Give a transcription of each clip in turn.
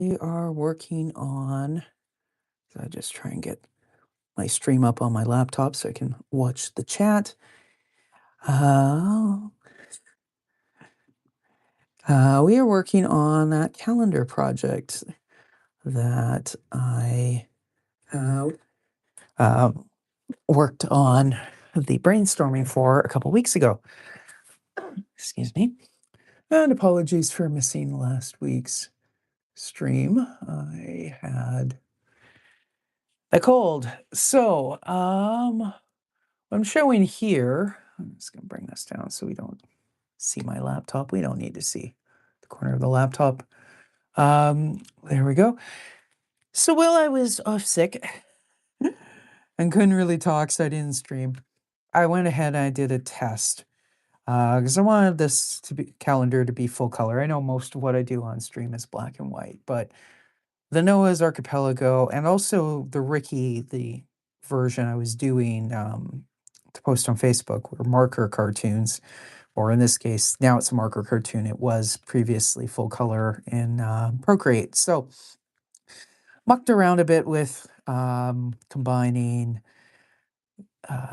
We are working on, so I just try and get my stream up on my laptop so I can watch the chat. Uh, we are working on that calendar project that I uh, uh, worked on the brainstorming for a couple weeks ago. Excuse me. And apologies for missing last week's stream. I had a cold. I'm showing here, I'm just gonna bring this down so we don't see my laptop. We don't need to see the corner of the laptop. There we go. So while I was off sick and couldn't really talk, so I didn't stream, I went ahead and I did a test because I wanted this to be calendar to be full color. I know most of what I do on stream is black and white, but the Noah's Archipelago and also the Ricky, the version I was doing to post on Facebook were marker cartoons, or in this case, now it's a marker cartoon. It was previously full color in Procreate. So mucked around a bit with combining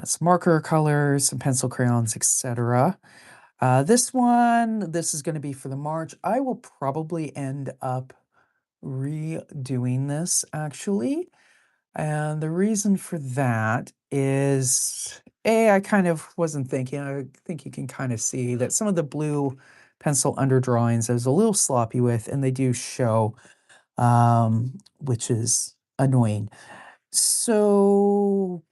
some marker colors, some pencil crayons, etc. This is going to be for the March. I will probably end up redoing this actually. And the reason for that is I kind of wasn't thinking. I think you can kind of see that some of the blue pencil underdrawings I was a little sloppy with, and they do show, which is annoying. So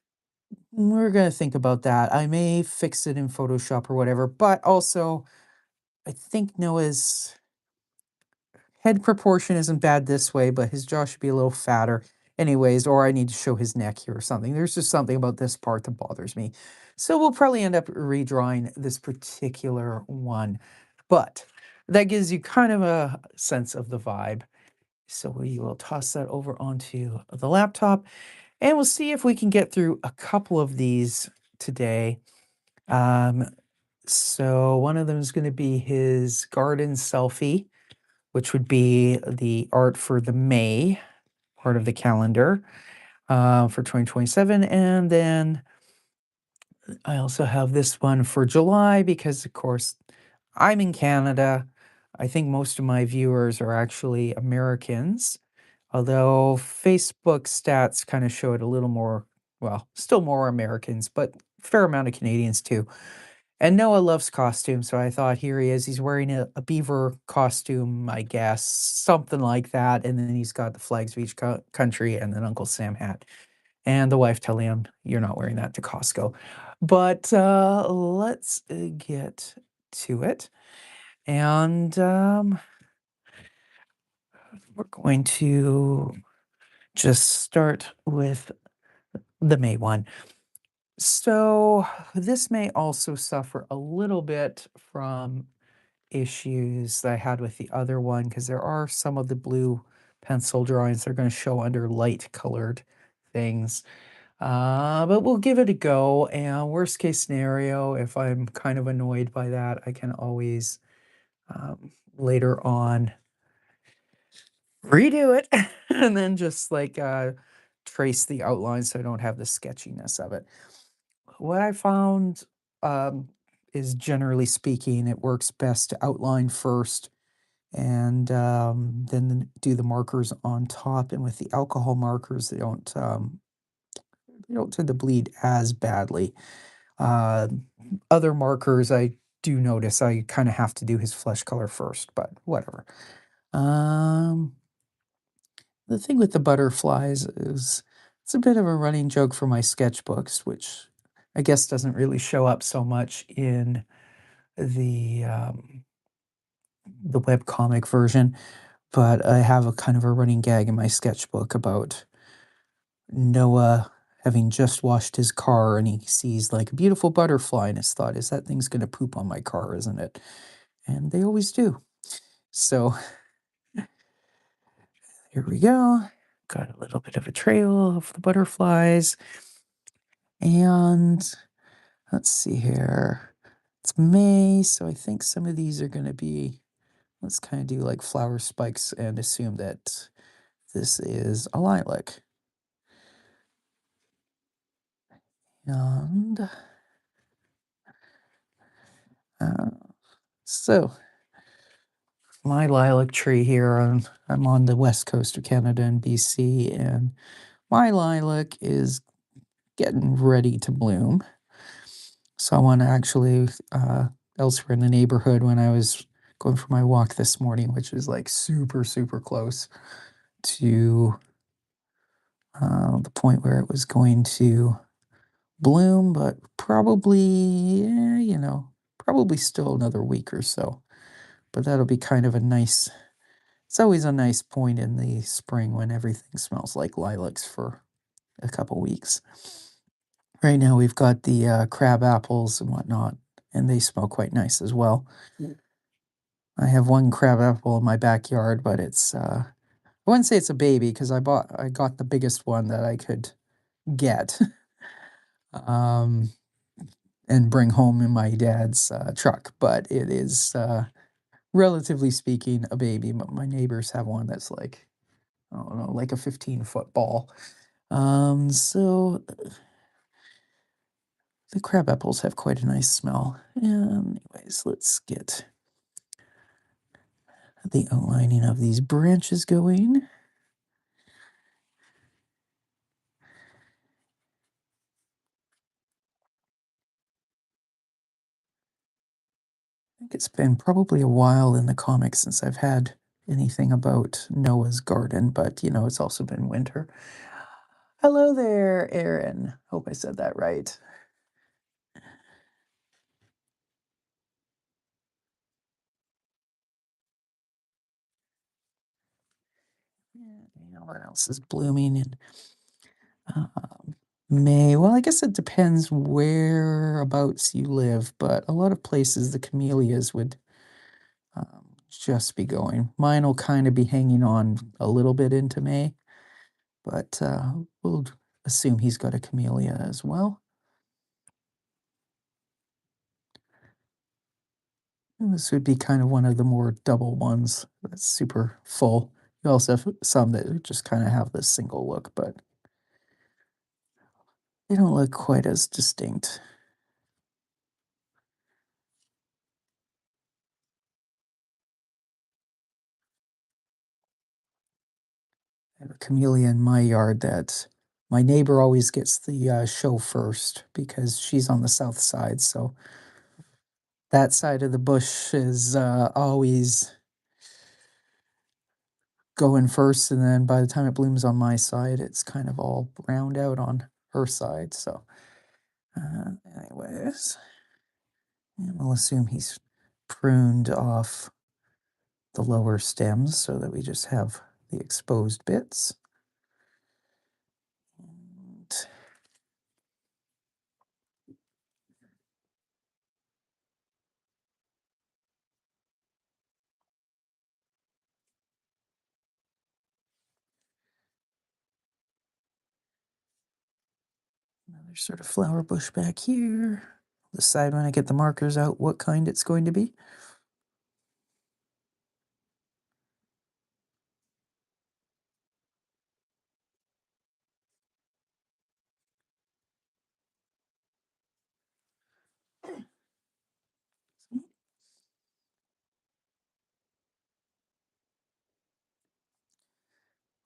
we're going to think about that. I may fix it in Photoshop or whatever, but also I think Noah's head proportion isn't bad this way, but his jaw should be a little fatter. Anyways, or I need to show his neck here or something. There's just something about this part that bothers me. So we'll probably end up redrawing this particular one. But that gives you kind of a sense of the vibe. So we will toss that over onto the laptop and we'll see if we can get through a couple of these today. Um, so one of them is going to be his garden selfie, which would be the art for the May part of the calendar for 2027. And then I also have this one for July because, of course, I'm in Canada. I think most of my viewers are actually Americans, although Facebook stats kind of show it a little more, well, still more Americans, but fair amount of Canadians too. And Noah loves costumes, so I thought here he is. He's wearing a beaver costume, I guess, something like that. And then he's got the flags of each country and then Uncle Sam hat. And the wife telling him, "You're not wearing that to Costco." But let's get to it. And we're going to just start with the May one. So this may also suffer a little bit from issues that I had with the other one because there are some of the blue pencil drawings that are going to show under light colored things. But we'll give it a go. And worst case scenario, if I'm kind of annoyed by that, I can always later on redo it and then just like trace the outline so I don't have the sketchiness of it. What I found um, is generally speaking, it works best to outline first and then do the markers on top. And with the alcohol markers, they don't tend to bleed as badly. Uh, Other markers, I do notice I kind of have to do his flesh color first, but whatever. Um, the thing with the butterflies is it's a bit of a running joke for my sketchbooks, which I guess doesn't really show up so much in the um, the webcomic version. But I have a kind of a running gag in my sketchbook about Noah having just washed his car and he sees like a beautiful butterfly and his thought is that thing's going to poop on my car, isn't it? And they always do. So here we go. Got a little bit of a trail of the butterflies. And let's see here. It's May, so I think some of these are going to be Let's kind of do like flower spikes and assume that this is a lilac. And uh, so my lilac tree here, I'm on the west coast of Canada in BC, and my lilac is getting ready to bloom. Saw one actually elsewhere in the neighborhood when I was going for my walk this morning, which is like super, super close to the point where it was going to bloom, but probably, probably still another week or so. But that'll be kind of a nice, it's always a nice point in the spring when everything smells like lilacs for a couple weeks. Right now, we've got the crab apples and whatnot, and they smell quite nice as well. I have one crab apple in my backyard, but I wouldn't say it's a baby because I got the biggest one that I could get, um, and bring home in my dad's truck. But it is, relatively speaking, a baby. But my neighbors have one that's like, I don't know, like a 15-foot ball. So the crab apples have quite a nice smell. Anyways, let's get the outlining of these branches going. I think it's been probably a while in the comics since I've had anything about Noah's garden, but it's also been winter. Hello there, Aaron. Hope I said that right. What else is blooming in um, May? Well, I guess it depends whereabouts you live, but a lot of places the camellias would just be going. Mine will kind of be hanging on a little bit into May, but we'll assume he's got a camellia as well. And this would be kind of one of the more double ones that's super full. You also have some that just kind of have this single look, but they don't look quite as distinct. I have a camellia in my yard that my neighbor always gets the show first because she's on the south side. So that side of the bush is always going first. And then by the time it blooms on my side, it's kind of all browned out on her side. So, anyways, and we'll assume he's pruned off the lower stems so that we just have the exposed bits. And another sort of flower bush back here. I'll decide when I get the markers out what kind it's going to be.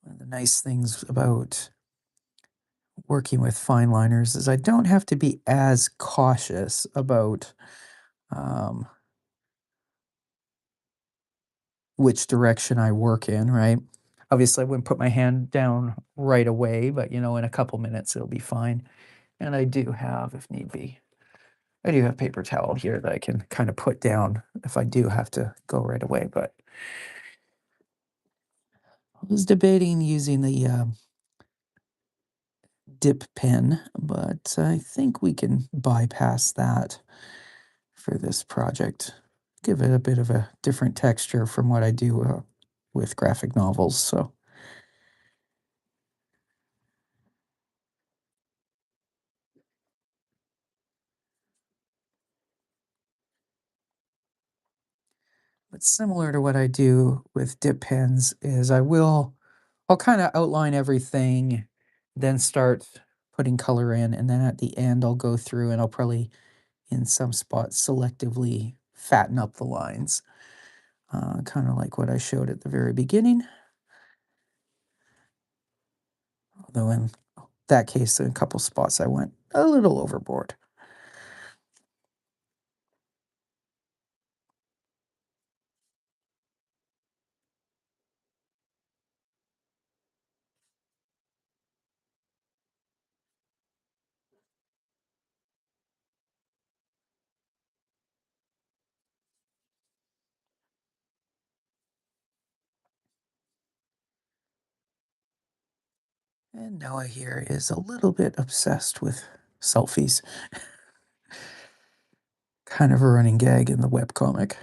One of the nice things about working with fine liners is I don't have to be as cautious about um, which direction I work in, right? Obviously, I wouldn't put my hand down right away, but in a couple minutes it'll be fine. And I do have, if need be, I do have paper towel here that I can kind of put down if I do have to go right away. But I was debating using the dip pen, but I think we can bypass that for this project. Give it a bit of a different texture from what I do with graphic novels. So, similar to what I do with dip pens is I'll kind of outline everything, then start putting color in, and then at the end I'll go through and I'll probably in some spots selectively fatten up the lines, kind of like what I showed at the very beginning. Although in that case, in a couple spots I went a little overboard. And Noah here is a little bit obsessed with selfies, kind of a running gag in the webcomic.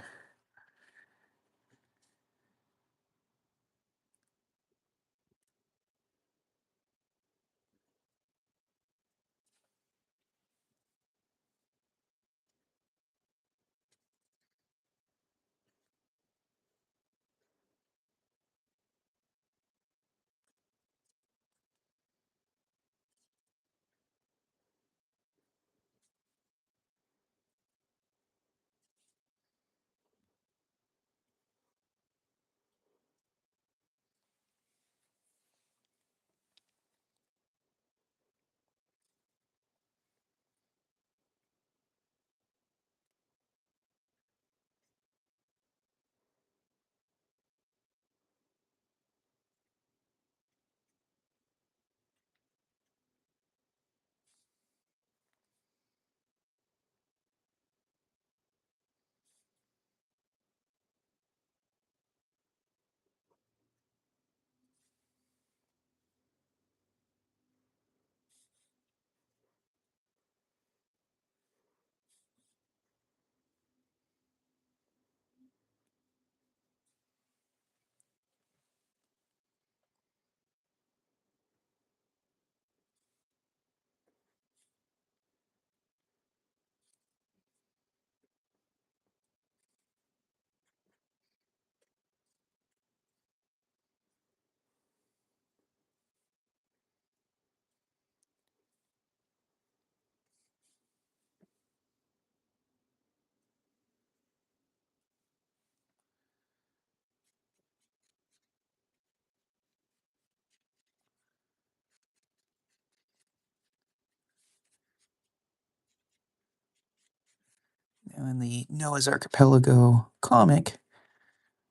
Now, in the Noah's Archipelago comic,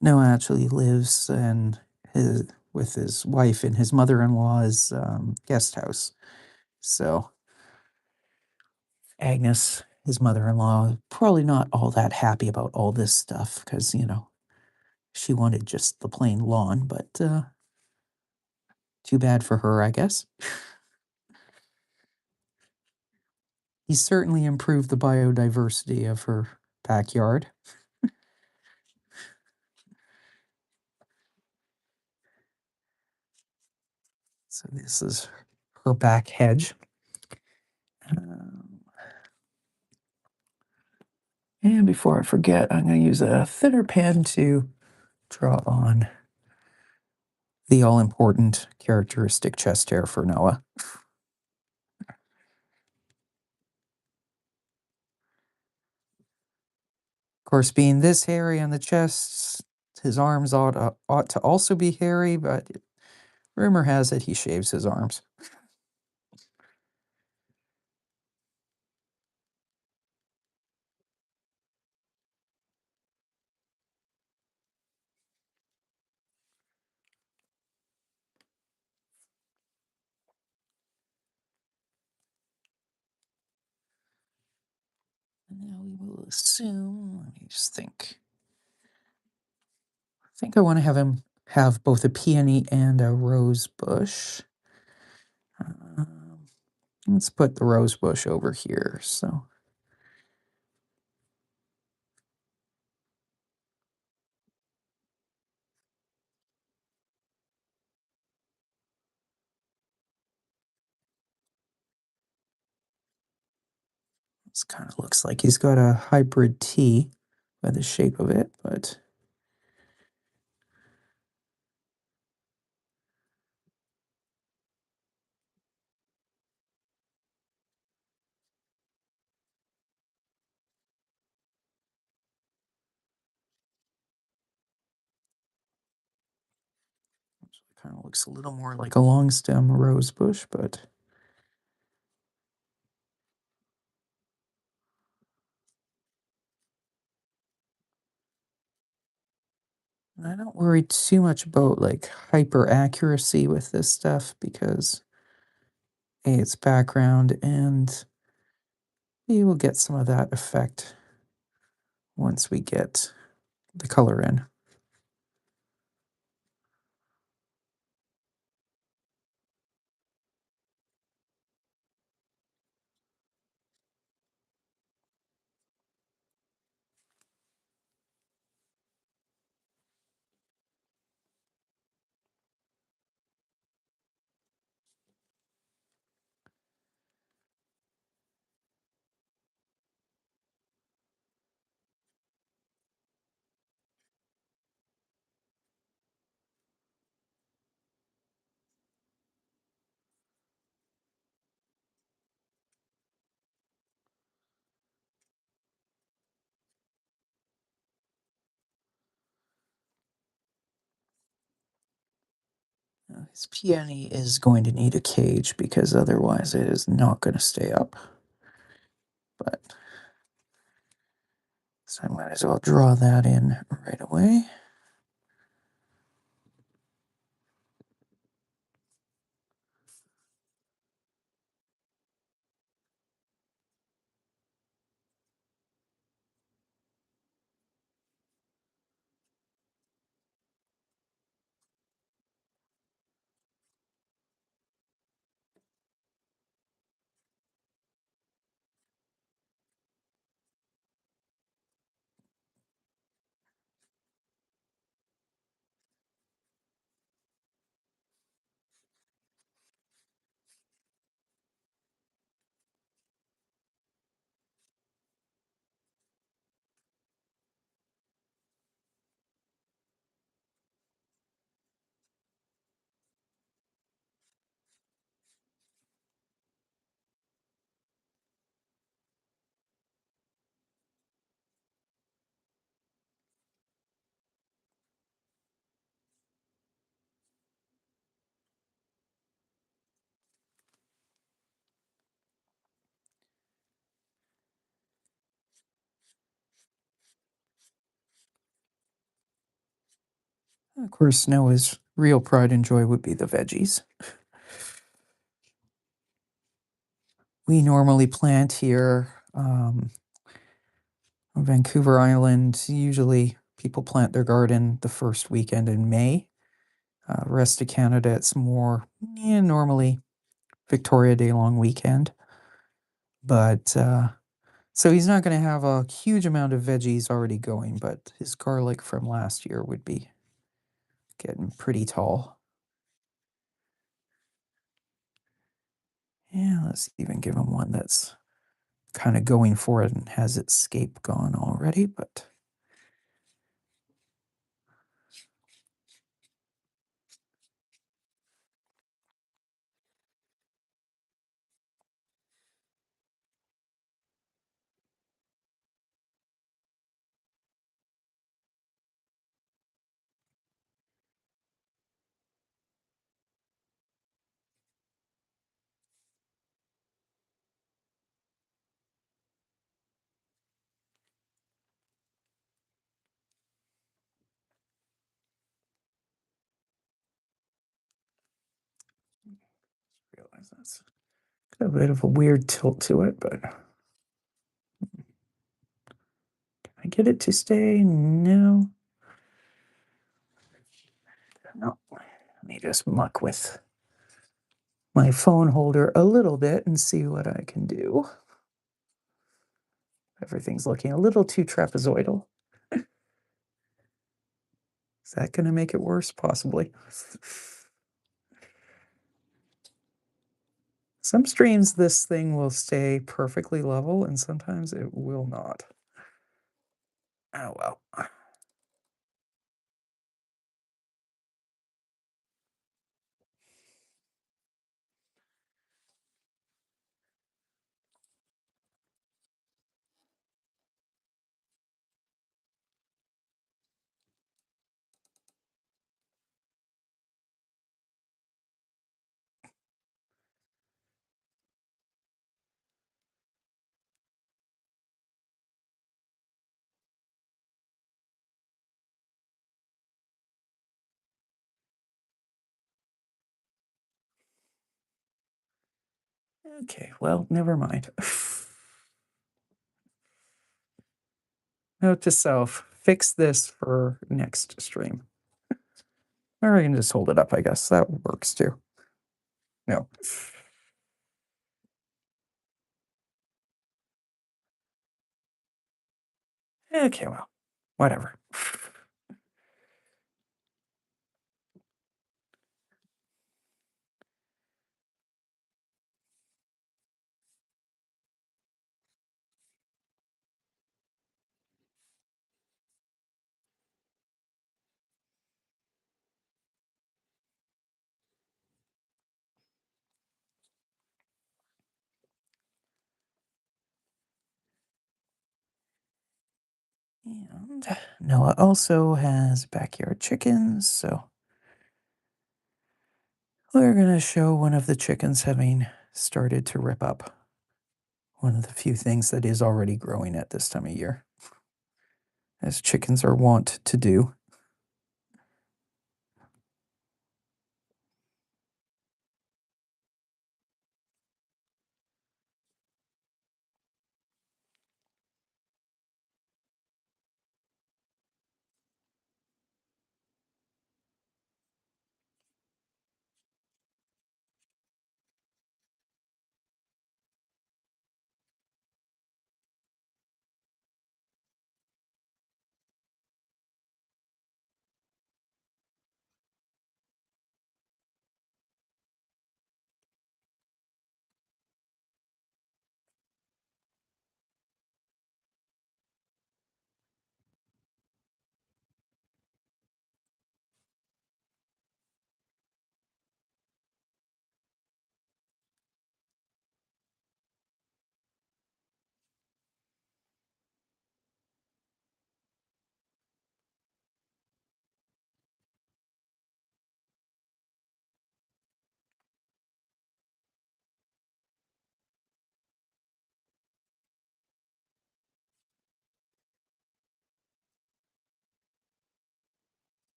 Noah actually lives and his with his wife in his mother-in-law's guest house. So Agnes, his mother-in-law, probably not all that happy about all this stuff because she wanted just the plain lawn, but too bad for her, I guess. He certainly improved the biodiversity of her backyard. So this is her back hedge. Um, and before I forget, I'm going to use a thinner pen to draw on the all important characteristic chest hair for Noah. Of course, being this hairy on the chest, his arms ought to also be hairy, but rumor has it he shaves his arms. Now we will assume, let me just think. I think I want to have him have both a peony and a rose bush. Um, let's put the rose bush over here. So this kind of looks like he's got a hybrid tea by the shape of it, but Kind of looks a little more like a long stem rose bush, but I don't worry too much about like hyper accuracy with this stuff because A, it's background and you will get some of that effect once we get the color in. His peony is going to need a cage because otherwise it is not going to stay up. But so I might as well draw that in right away. Of course, Noah's real pride and joy would be the veggies. We normally plant here on Vancouver Island. Usually, people plant their garden the first weekend in May. Rest of Canada, it's more normally Victoria Day long weekend. But so he's not going to have a huge amount of veggies already going, but his garlic from last year would be getting pretty tall. Yeah, let's even give him one that's kind of going for it and has its scape gone already, but realize that's got a bit of a weird tilt to it, but I get it to stay? No. No. Let me just muck with my phone holder a little bit and see what I can do. Everything's looking a little too trapezoidal. Is that going to make it worse? Possibly. Some streams, this thing will stay perfectly level, and sometimes it will not. Oh well. Okay, well, never mind. Note to self, fix this for next stream. Or I can just hold it up, I guess. That works too. No. Okay, well, whatever. And Noah also has backyard chickens, so we're going to show one of the chickens having started to rip up one of the few things that is already growing at this time of year, as chickens are wont to do.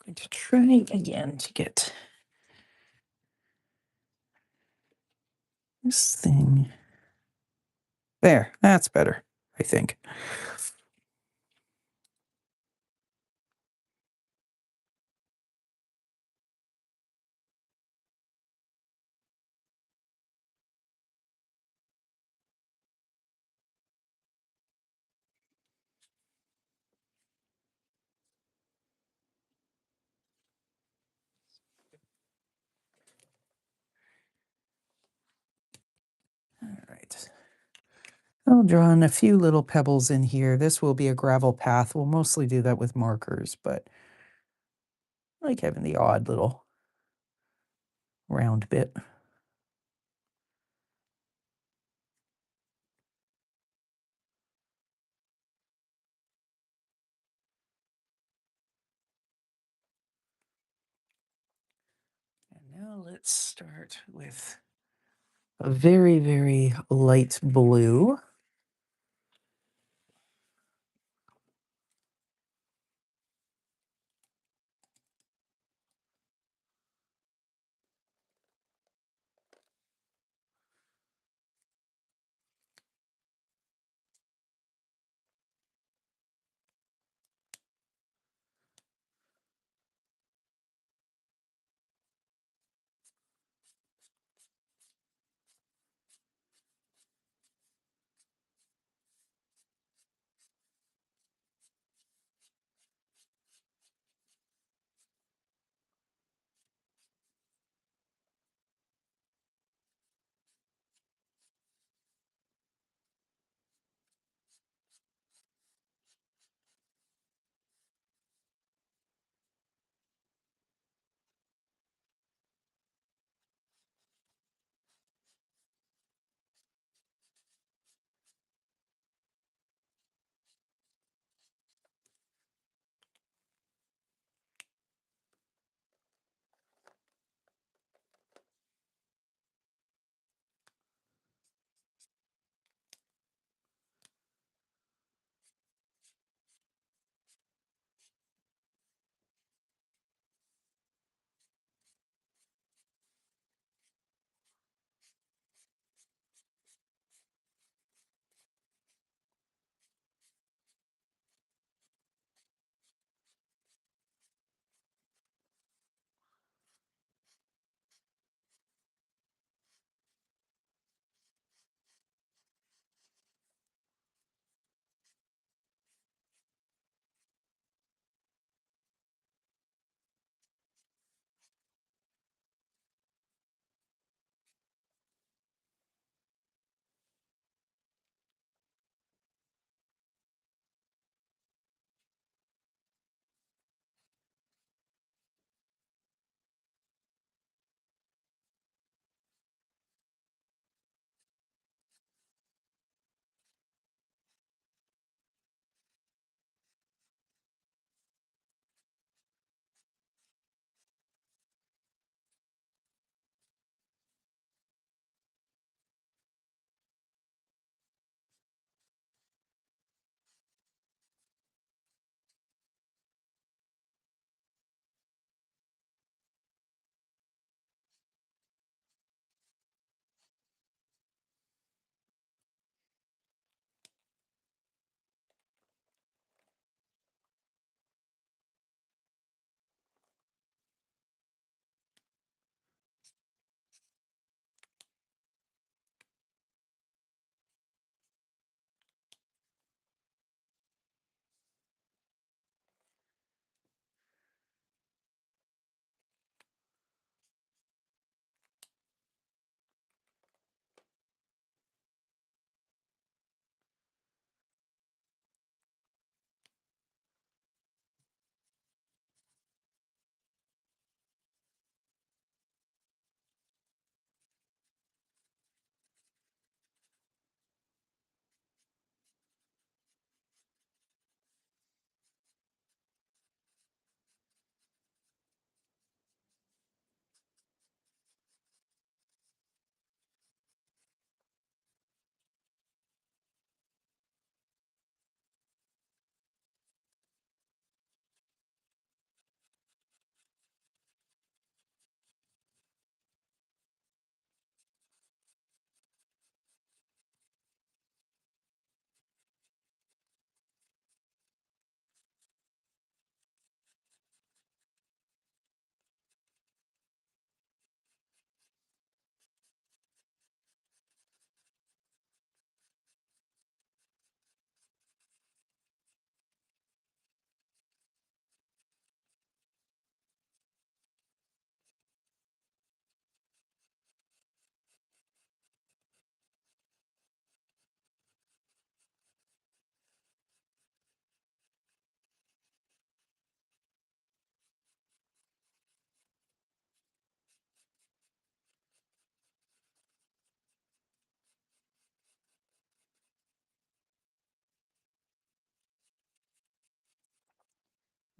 Going to try again to get this thing. There, that's better, I think. All right. I'll draw in a few little pebbles in here. This will be a gravel path. We'll mostly do that with markers, but I like having the odd little round bit. And now let's start with a very, very light blue.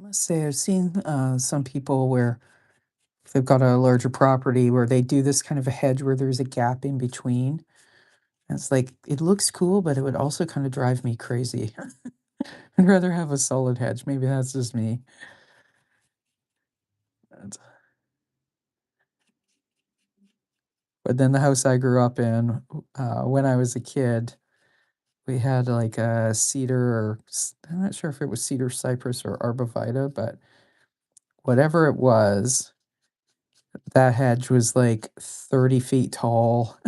must say I've seen some people where they've got a larger property where they do this kind of a hedge where there's a gap in between. And it's like it looks cool, but it would also kind of drive me crazy. I'd rather have a solid hedge. Maybe that's just me. But but then the house I grew up in, when I was a kid, we had like a cedar or I'm not sure if it was cedar cypress or arborvitae, but whatever it was, that hedge was like 30 feet tall,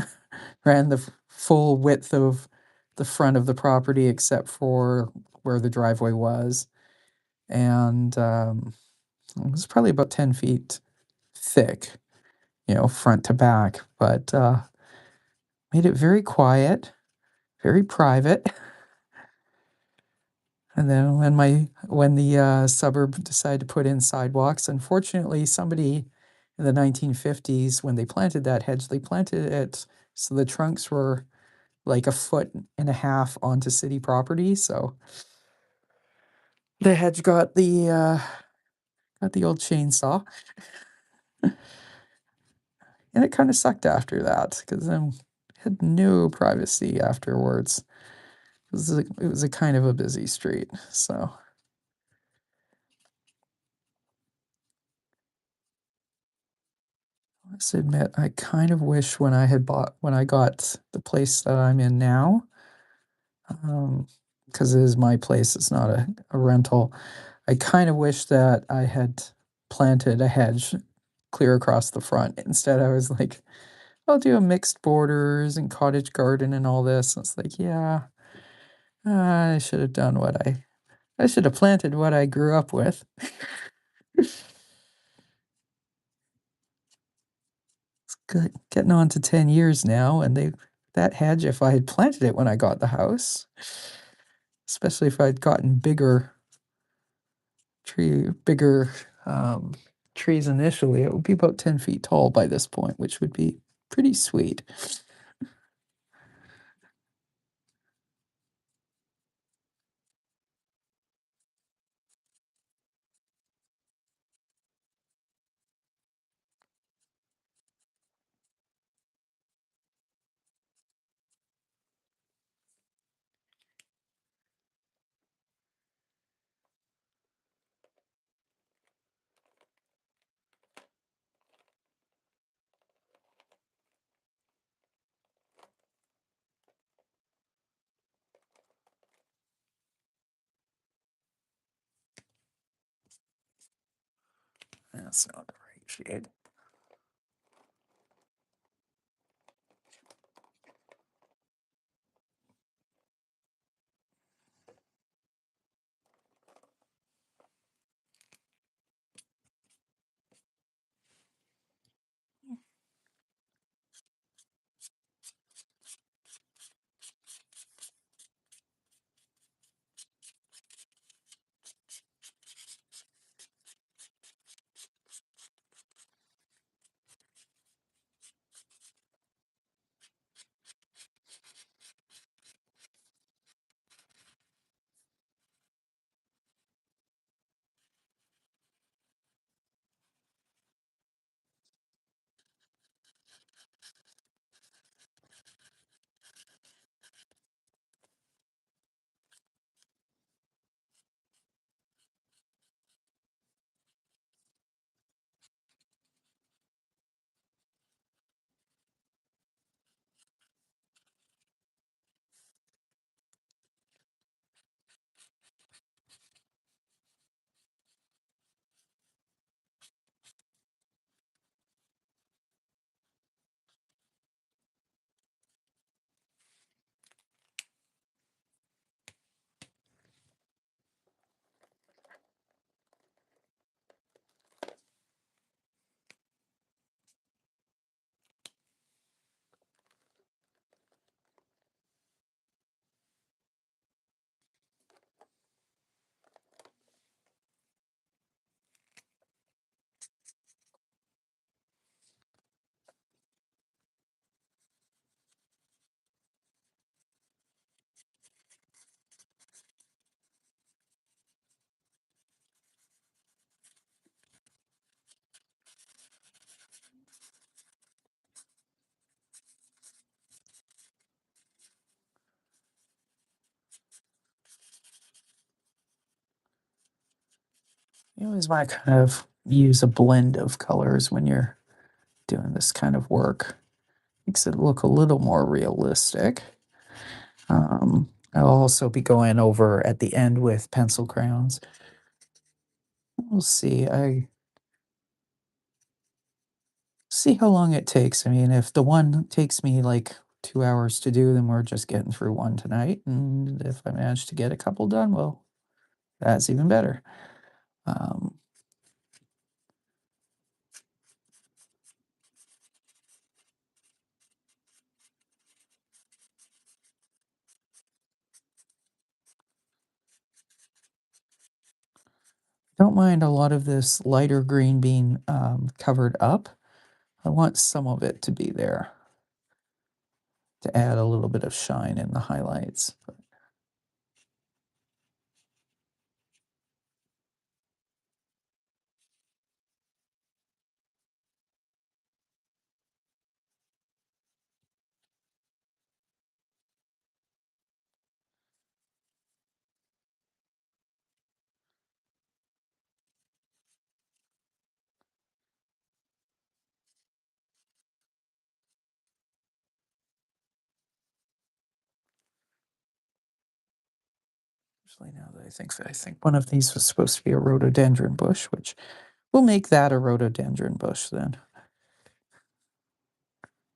ran the full width of the front of the property except for where the driveway was. And it was probably about 10 feet thick, front to back, but made it very quiet, very private. And then when the suburb decided to put in sidewalks, unfortunately, somebody in the 1950s, when they planted that hedge, they planted it so the trunks were like a foot and a half onto city property. So the hedge got the old chainsaw, and it kind of sucked after that because then had no privacy afterwards. It was a kind of a busy street, so I must admit, I kind of wish when I got the place that I'm in now, because it is my place, it's not a rental. I kind of wish that I had planted a hedge clear across the front. Instead, I was like, I'll do a mixed borders and cottage garden and all this. And it's like, yeah, I should have done I should have planted what I grew up with. Good, getting on to 10 years now, and that hedge, if I had planted it when I got the house, especially if I'd gotten bigger um, trees initially, it would be about 10 feet tall by this point, which would be pretty sweet. That's not the right shade. You always want to kind of use a blend of colors when you're doing this kind of work. Makes it look a little more realistic. I'll also be going over at the end with pencil crayons. We'll see. I see how long it takes. I mean, if the one takes me like 2 hours to do, then we're just getting through one tonight. And if I manage to get a couple done, well, that's even better. Um, don't mind a lot of this lighter green being covered up. I want some of it to be there to add a little bit of shine in the highlights. Actually, now that I think one of these was supposed to be a rhododendron bush, which we'll make that a rhododendron bush then.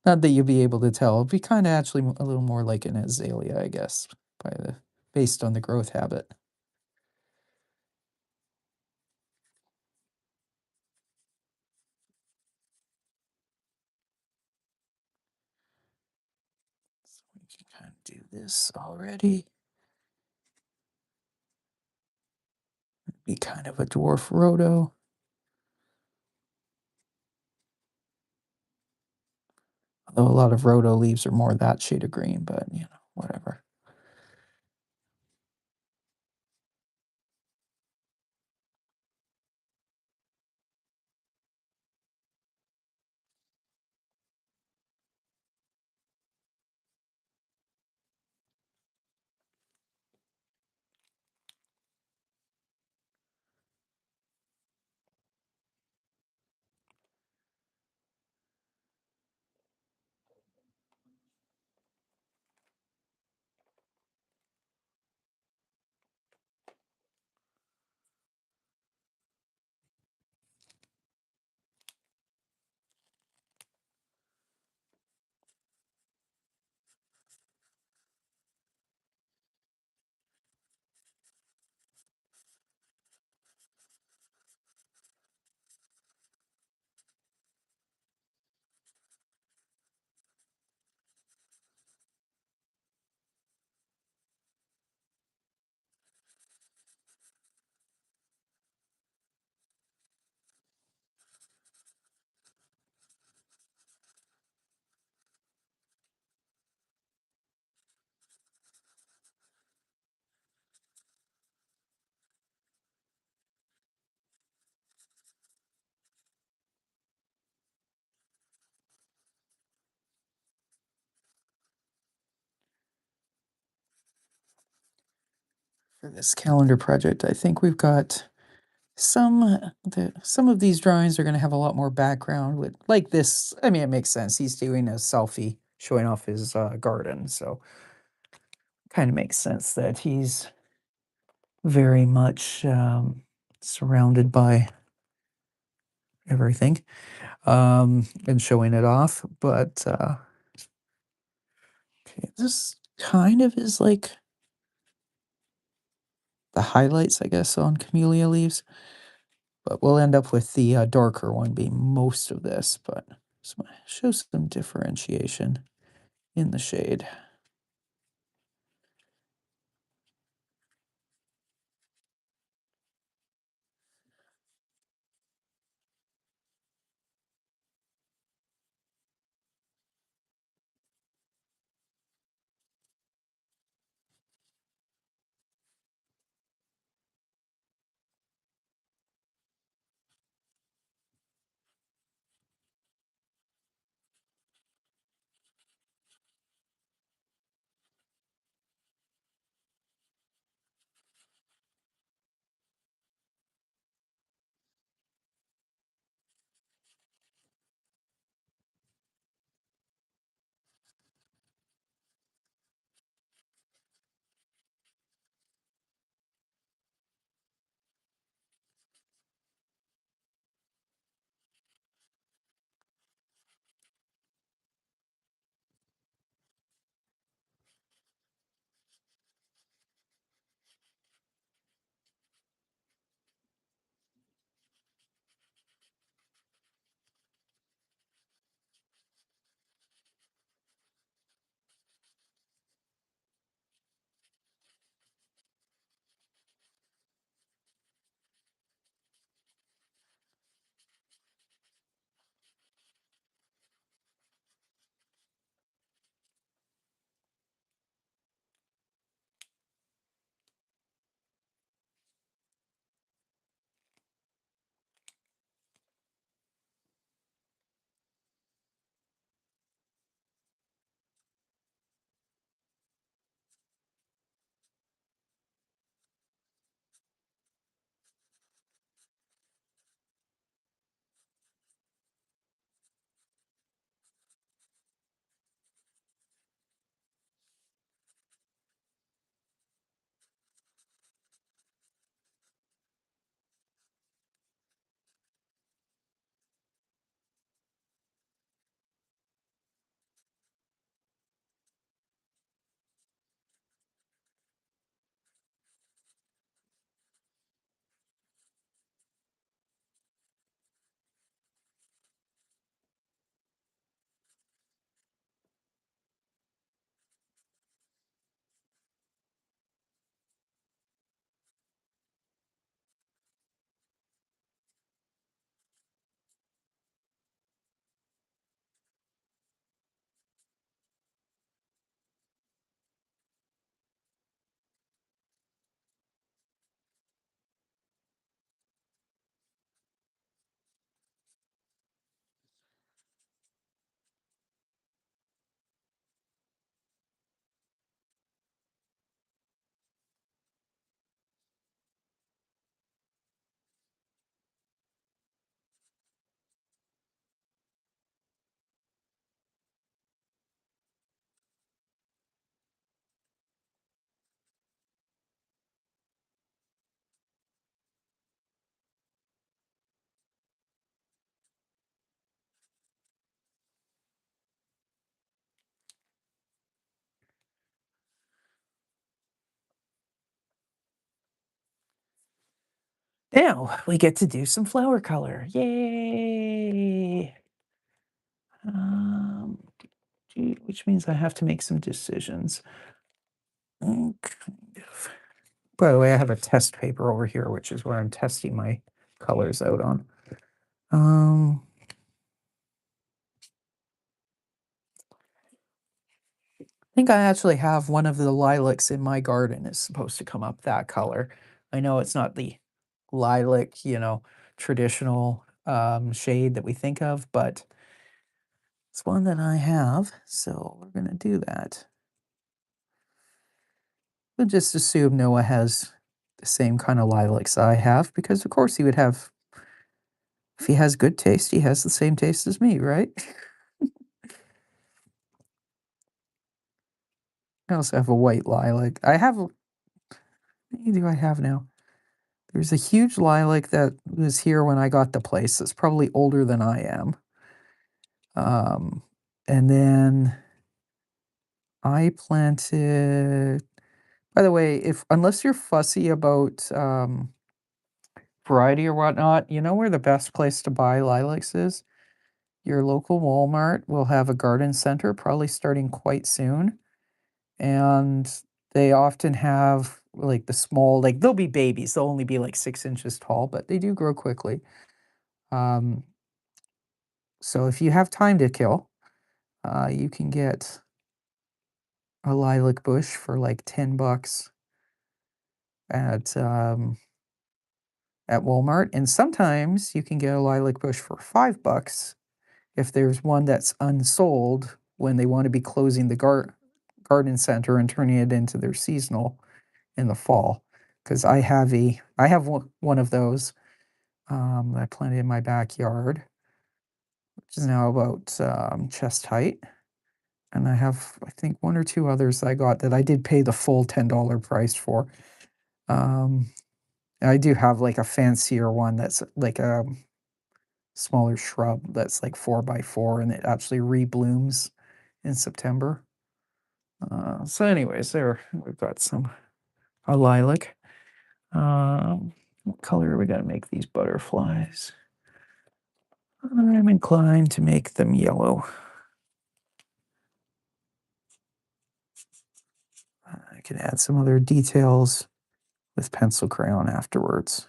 Not that you'll be able to tell. It'll be kind of actually a little more like an azalea, I guess, by the based on the growth habit. So we can kind of do this already. Be kind of a dwarf rhodo. Although a lot of rhodo leaves are more that shade of green, but whatever. For this calendar project, I think we've got some of these drawings are going to have a lot more background with like this. I mean, it makes sense. He's doing a selfie showing off his garden, so kind of makes sense that he's very much surrounded by everything and showing it off. But okay, this kind of is like the highlights, I guess, on camellia leaves. But we'll end up with the darker one being most of this, but show some differentiation in the shade. Now we get to do some flower color. Yay! Um, which means I have to make some decisions. Kind of. By the way, I have a test paper over here, which is where I'm testing my colors out on. Um, I think I actually have one of the lilacs in my garden is supposed to come up that color. I know it's not the lilac, traditional shade that we think of, but it's one that I have, so we're gonna do that. We'll just assume Noah has the same kind of lilacs I have, because of course he would have. If he has good taste, he has the same taste as me, right? I also have a white lilac. I have. How many do I have now? There's a huge lilac that was here when I got the place. That's probably older than I am. Um, and then I planted. By the way, if unless you're fussy about variety or whatnot, you know where the best place to buy lilacs is? Your local Walmart will have a garden center, probably starting quite soon. And they often have like the small, like they'll be babies. They'll only be like 6 inches tall, but they do grow quickly. Um, so if you have time to kill, you can get a lilac bush for like $10 at at Walmart, and sometimes you can get a lilac bush for $5 if there's one that's unsold when they want to be closing the garden center and turning it into their seasonal in the fall. Because I have one of those I planted in my backyard, which is now about chest height. And I have, I think, one or two others I got that I did pay the full $10 price for. Um, I do have like a fancier one that's like a smaller shrub that's like 4 by 4 and it actually reblooms in September. So, anyways, there we've got a lilac. What color are we gonna make these butterflies? I'm inclined to make them yellow. I can add some other details with pencil crayon afterwards.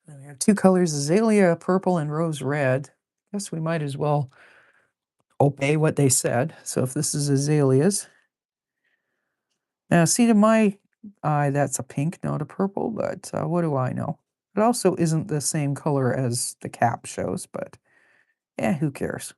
And we have two colors, azalea purple and rose red. Guess we might as well obey what they said. So if this is azaleas, now see to my eye that's a pink, not a purple, but what do I know? It also isn't the same color as the cap shows, but who cares?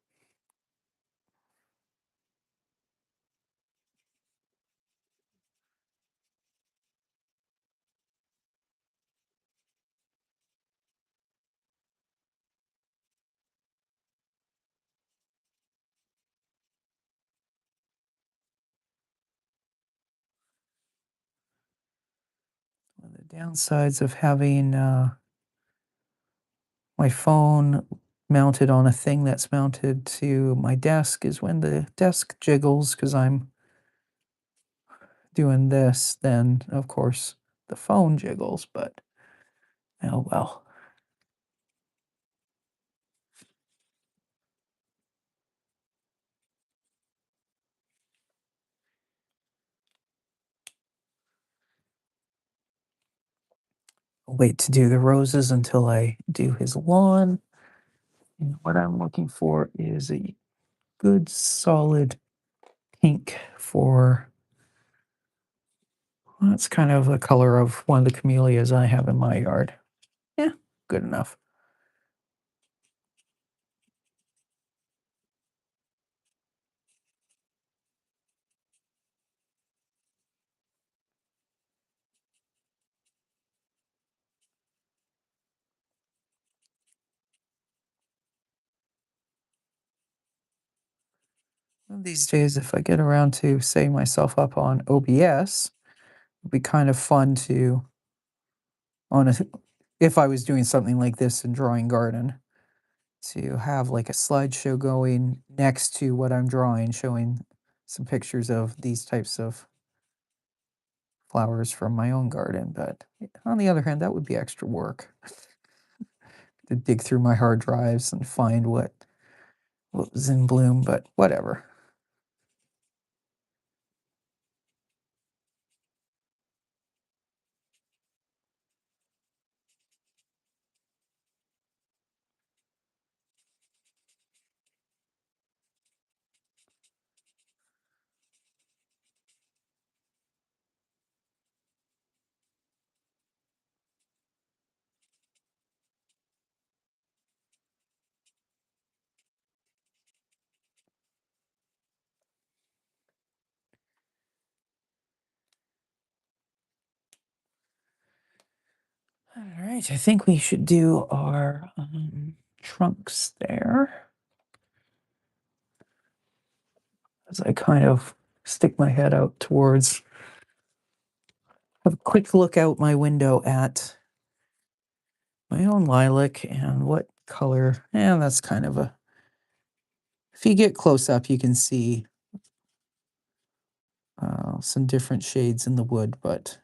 One of the downsides of having my phone mounted on a thing that's mounted to my desk is when the desk jiggles because I'm doing this, then of course the phone jiggles, but oh well. I'll wait to do the roses until I do his lawn. And what I'm looking for is a good solid pink for, well, that's kind of the color of one of the camellias I have in my yard. Yeah, good enough. One of these days, if I get around to setting myself up on OBS, it'd be kind of fun to on a if I was doing something like this in Drawing Garden, to have like a slideshow going next to what I'm drawing, showing some pictures of these types of flowers from my own garden. But on the other hand, that would be extra work to dig through my hard drives and find what was in bloom, but whatever. All right, I think we should do our trunks there as I kind of stick my head out towards, have a quick look out my window at my own lilac and what color. And that's kind of a, if you get close up, you can see some different shades in the wood, but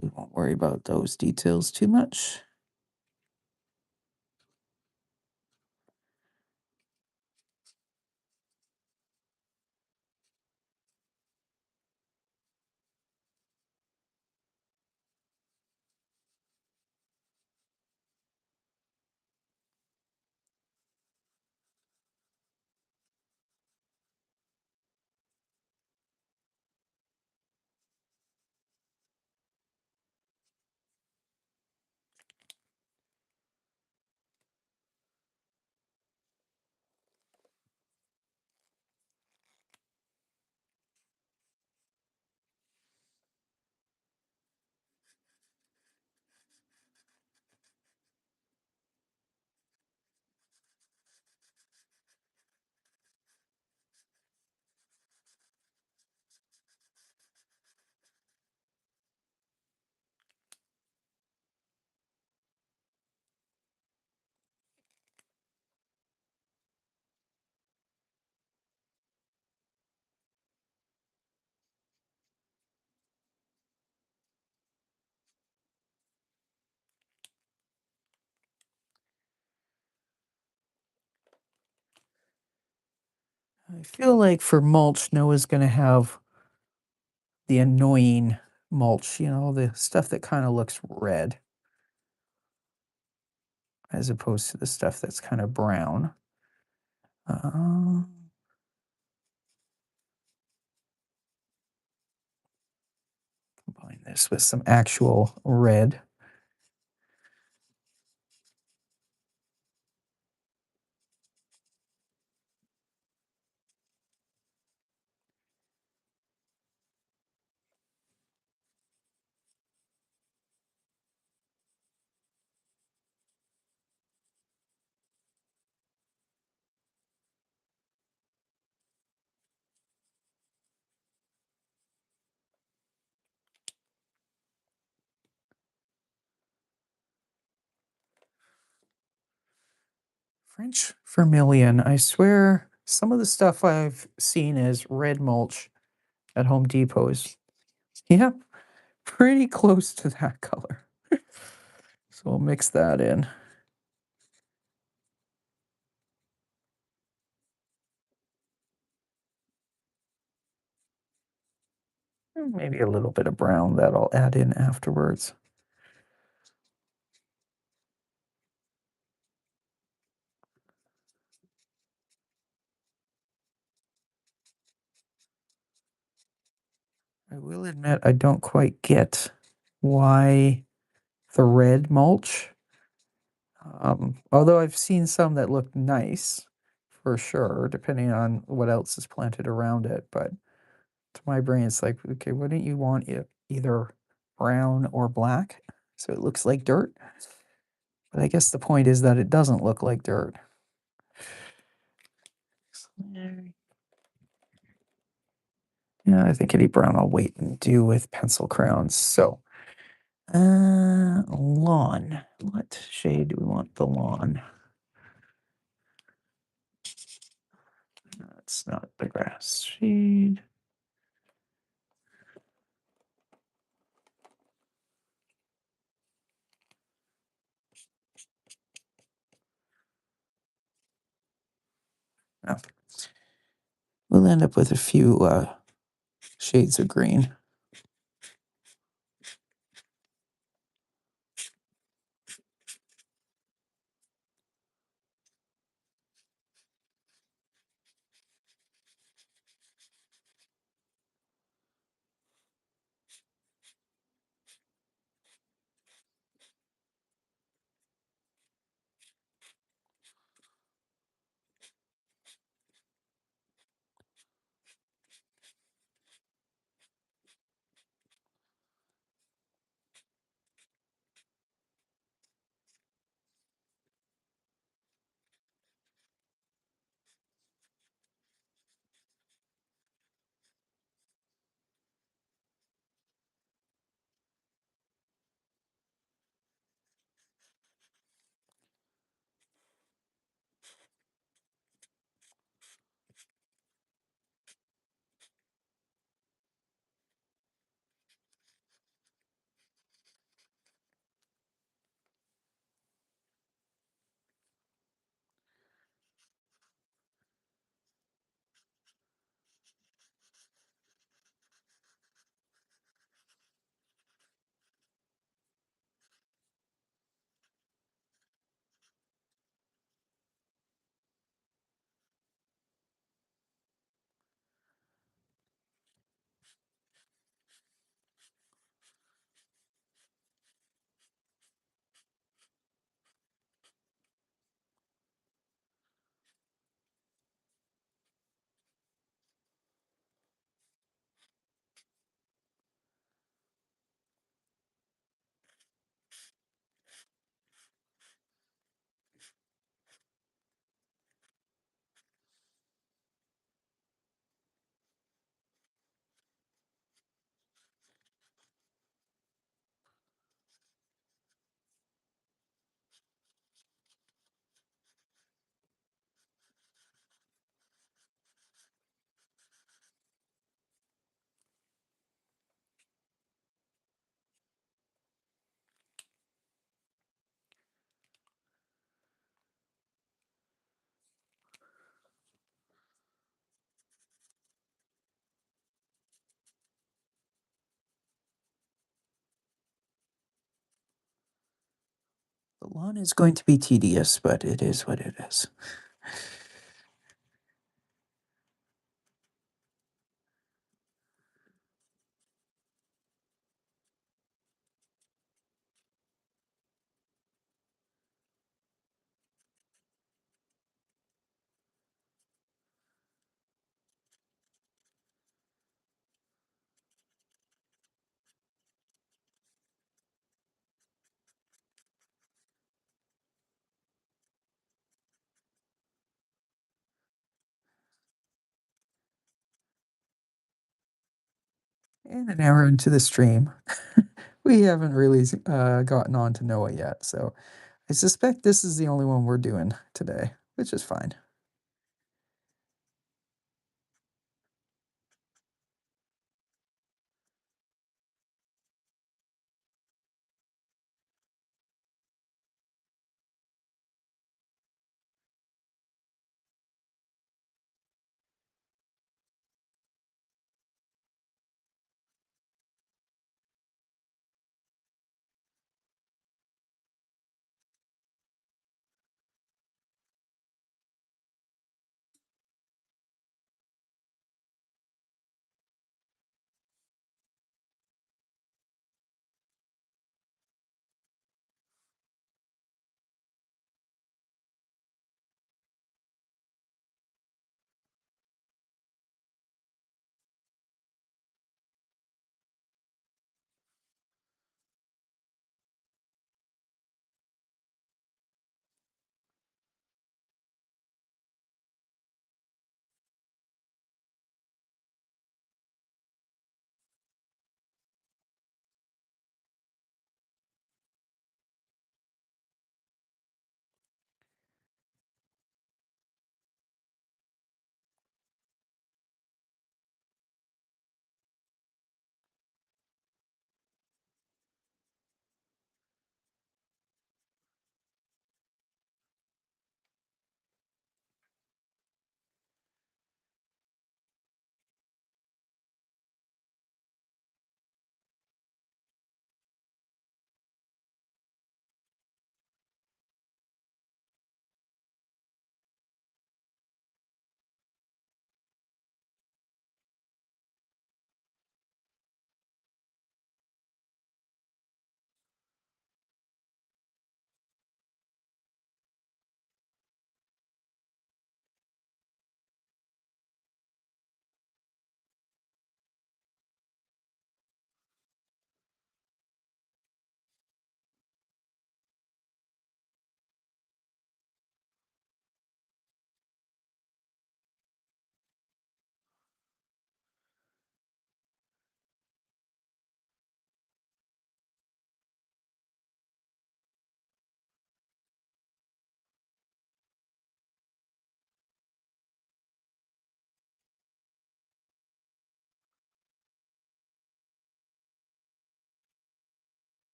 we won't worry about those details too much. I feel like for mulch, Noah's going to have the annoying mulch, the stuff that kind of looks red as opposed to the stuff that's kind of brown. Uh, Combine this with some actual red. French vermilion. I swear some of the stuff I've seen as red mulch at Home Depot is, yeah, pretty close to that color. So we'll mix that in. Maybe a little bit of brown that I'll add in afterwards. I will admit I don't quite get why the red mulch. Although I've seen some that look nice for sure, depending on what else is planted around it. But to my brain, it's like, okay, wouldn't you want it either brown or black so it looks like dirt? But I guess the point is that it doesn't look like dirt. There Yeah, I think Eddie Brown I'll wait and do with pencil crayons. So, lawn. What shade do we want the lawn? That's not the grass shade. No. We'll end up with a few shades of green. The lawn is going to be tedious, but it is what it is. And an hour into the stream, we haven't really gotten on to Noah yet, so I suspect this is the only one we're doing today, which is fine.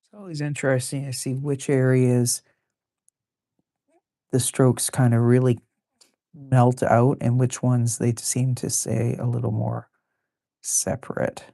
It's always interesting to see which areas the strokes kind of really melt out and which ones they seem to stay a little more separate.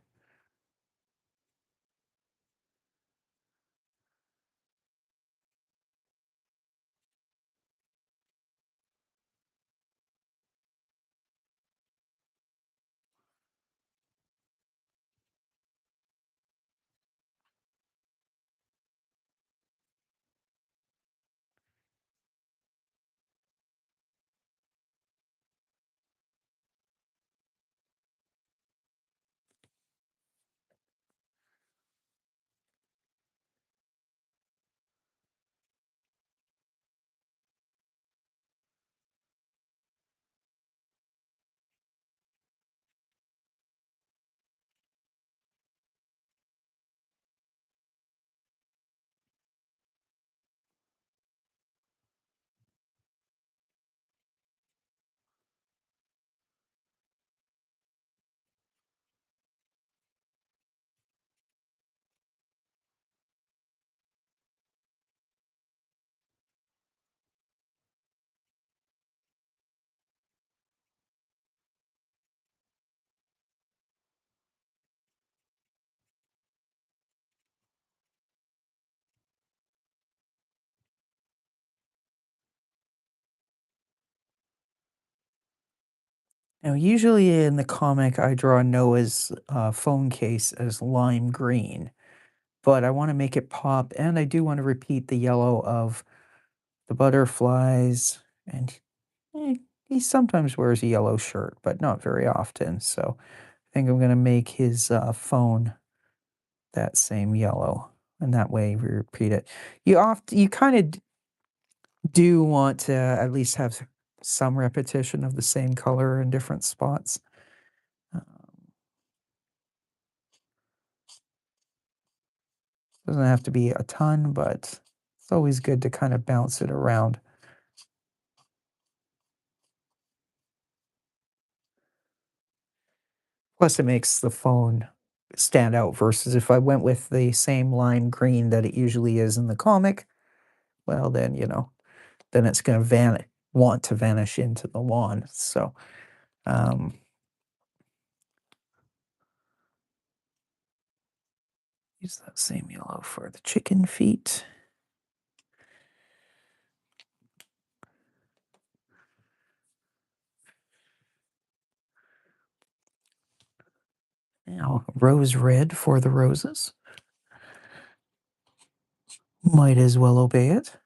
Now, usually in the comic, I draw Noah's phone case as lime green, but I want to make it pop, and I do want to repeat the yellow of the butterflies. And eh, he sometimes wears a yellow shirt, but not very often. So I think I'm going to make his phone that same yellow, and that way we repeat it. You kind of do want to at least have some repetition of the same color in different spots. Um, Doesn't have to be a ton, but it's always good to kind of bounce it around. Plus, it makes the phone stand out versus if I went with the same lime green that it usually is in the comic, well, then, then it's going to want to vanish into the lawn. So, um, use that same yellow for the chicken feet. Now, rose red for the roses. Might as well obey it.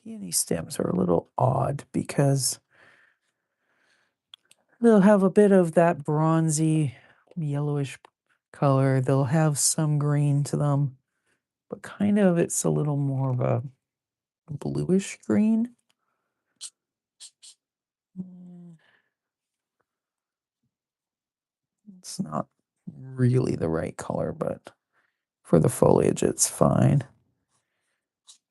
Peony stems are a little odd because they'll have a bit of that bronzy, yellowish color. They'll have some green to them, but kind of it's a little more of a bluish green. Mm, It's not really the right color, but for the foliage, it's fine.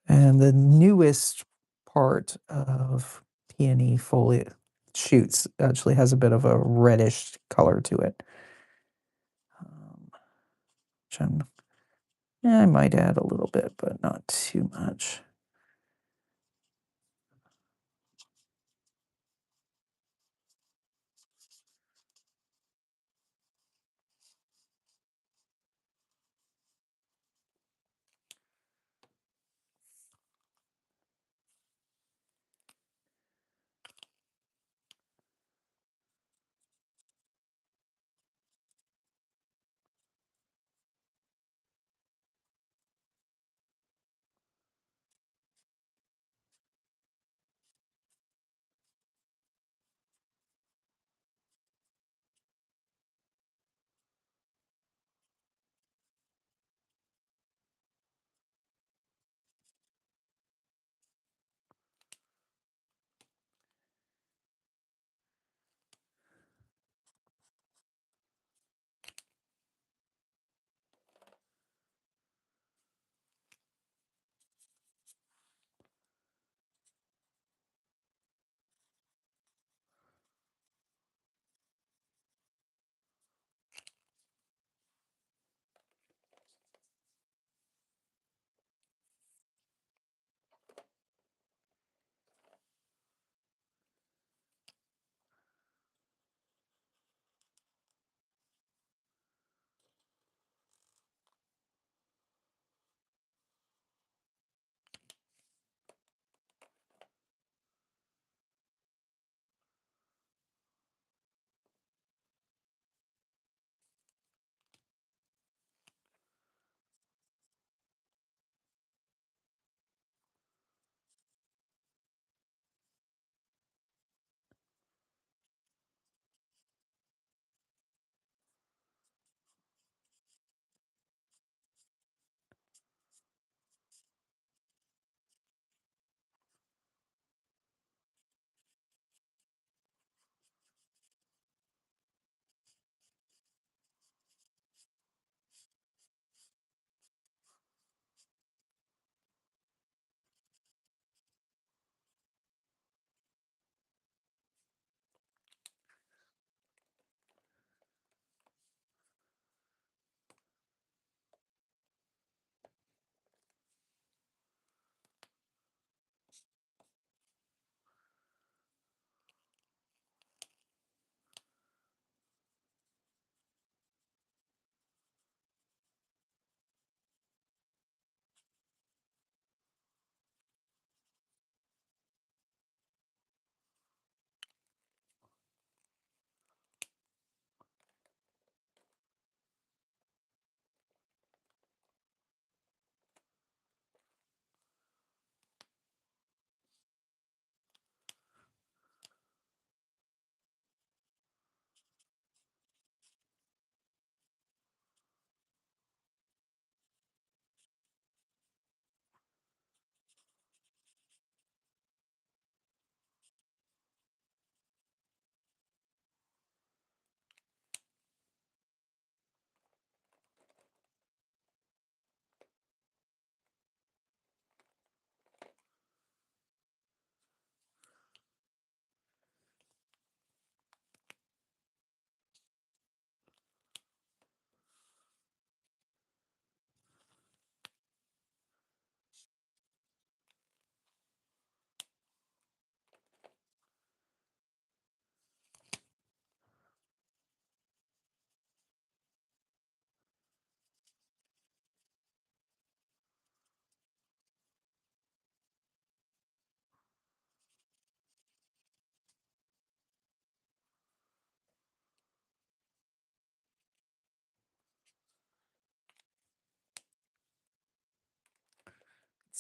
And the newest part of peony foliage shoots actually has a bit of a reddish color to it. Which I might add a little bit, but not too much.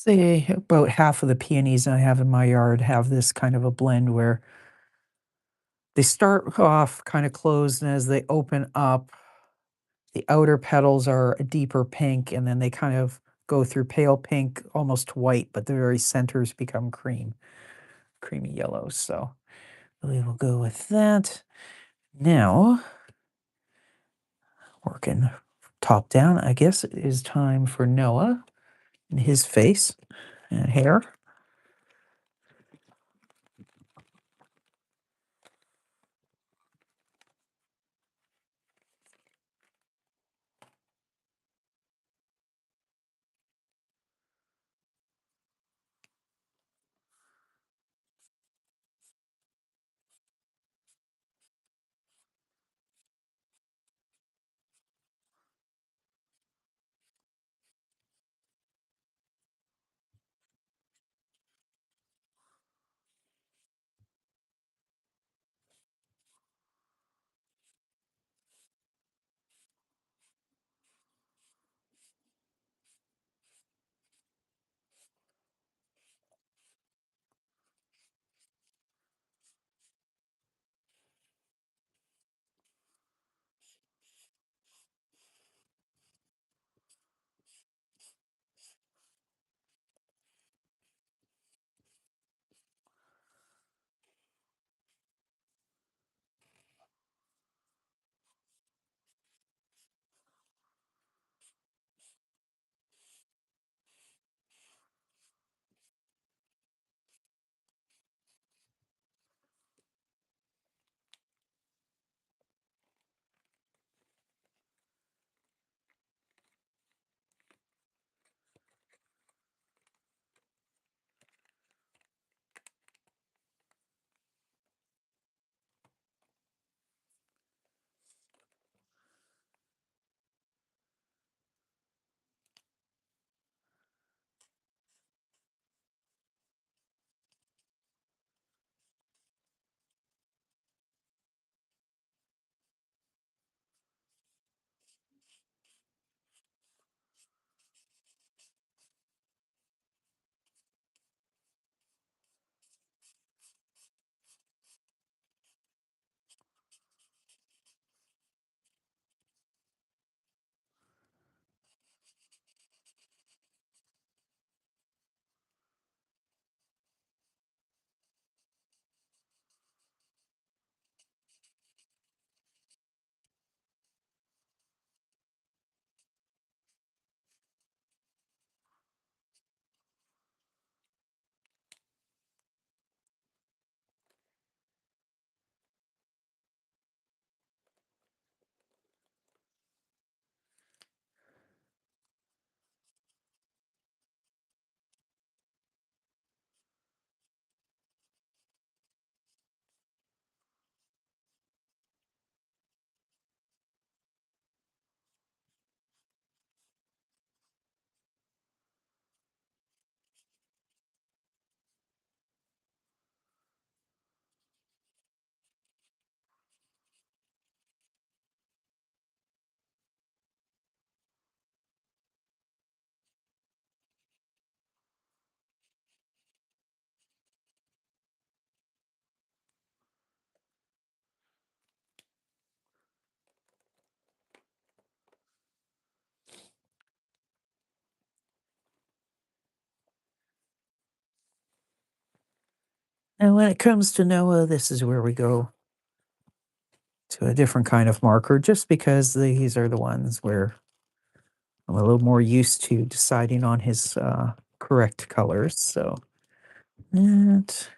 Say about half of the peonies I have in my yard have this kind of a blend where they start off kind of closed, and as they open up, the outer petals are a deeper pink, and then they kind of go through pale pink, almost white, but the very centers become creamy yellow. So we will go with that. Now, working top down, I guess it is time for Noah and his face and hair. And when it comes to Noah, this is where we go to a different kind of marker, just because these are the ones where I'm a little more used to deciding on his correct colors. So that.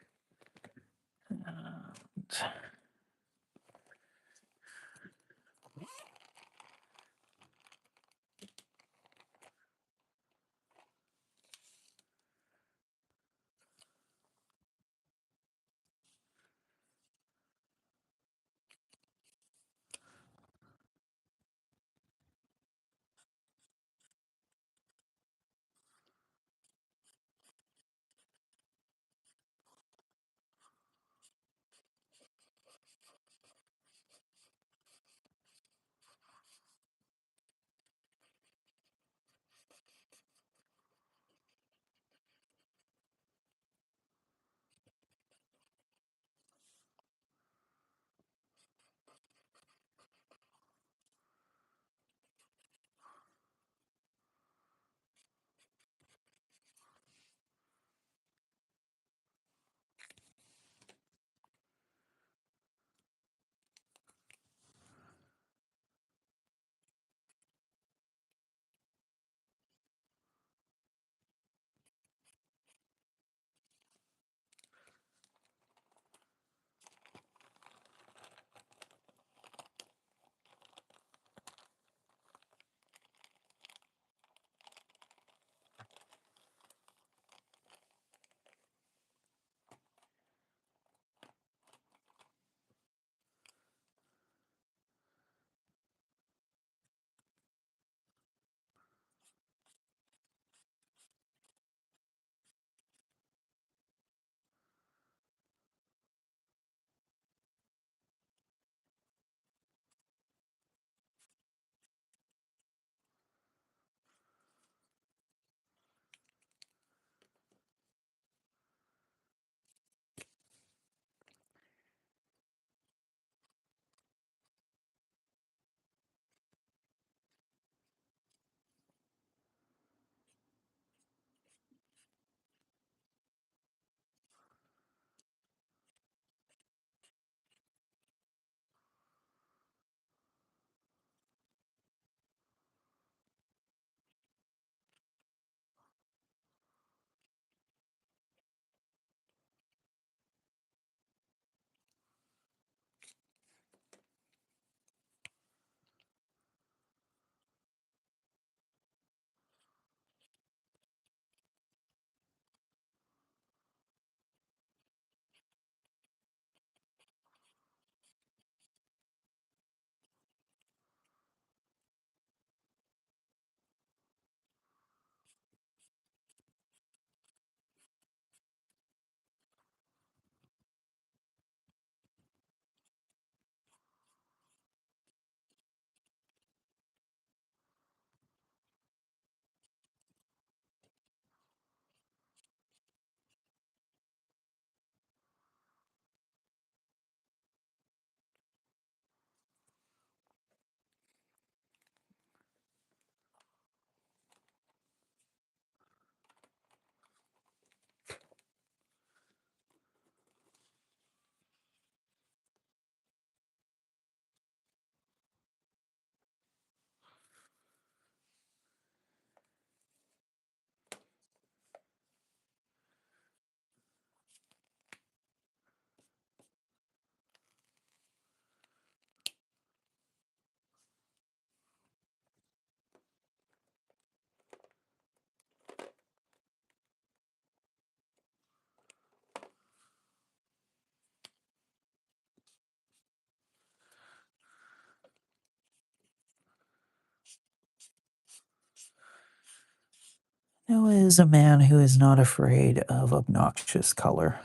Noah is a man who is not afraid of obnoxious color.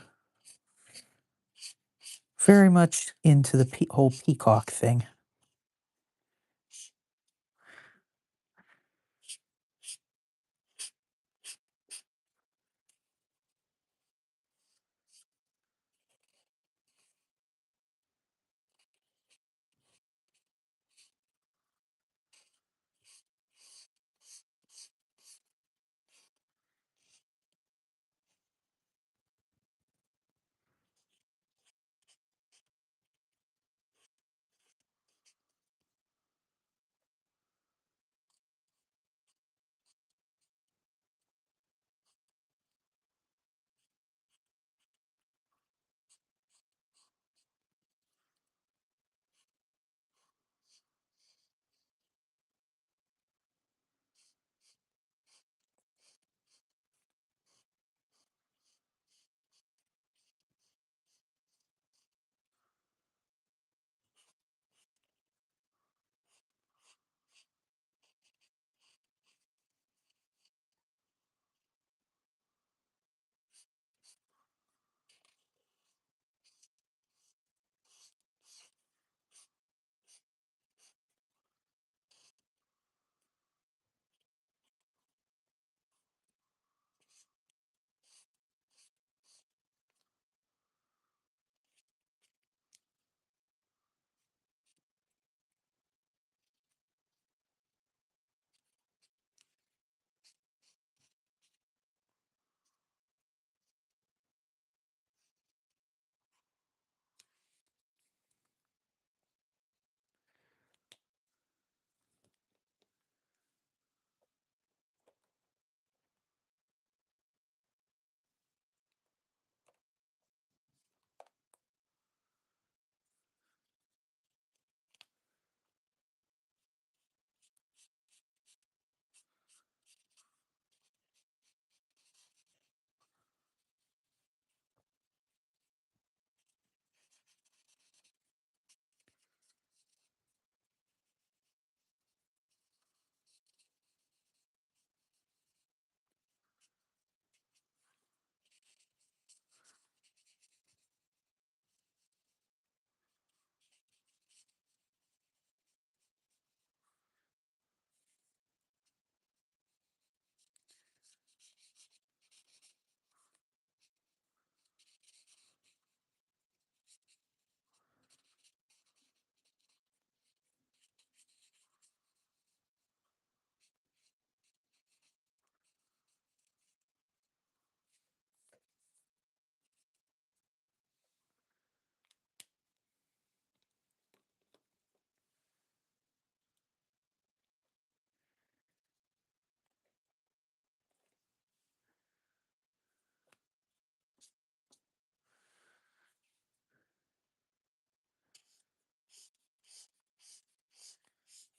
Very much into the whole peacock thing.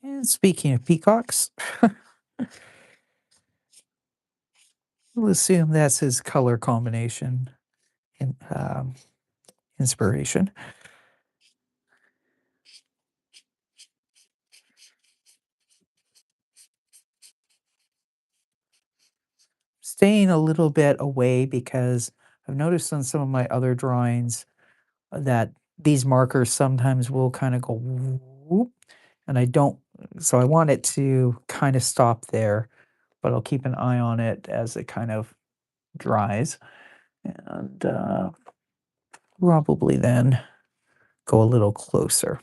And speaking of peacocks, we'll assume that's his color combination in, inspiration. Staying a little bit away because I've noticed on some of my other drawings that these markers sometimes will kind of go whoop, and I don't, so I want it to kind of stop there, but I'll keep an eye on it as it kind of dries and probably then go a little closer.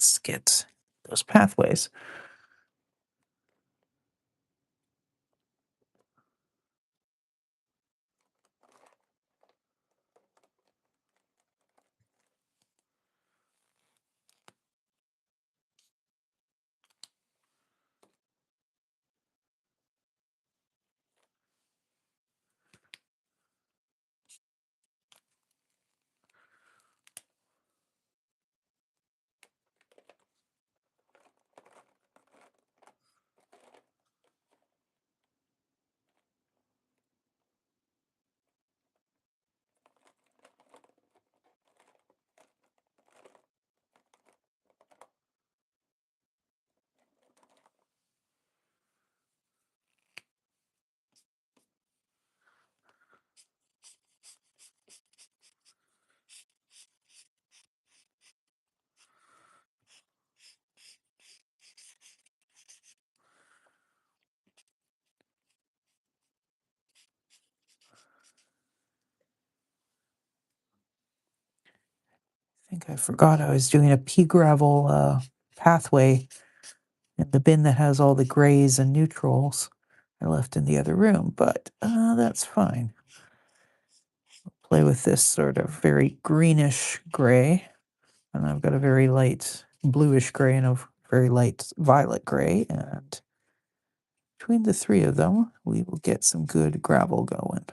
let's get those pathways. I think I forgot I was doing a pea gravel pathway in the bin that has all the grays and neutrals I left in the other room, but that's fine. Play with this sort of very greenish gray, and I've got a very light bluish gray and a very light violet gray, and between the three of them, we will get some good gravel going.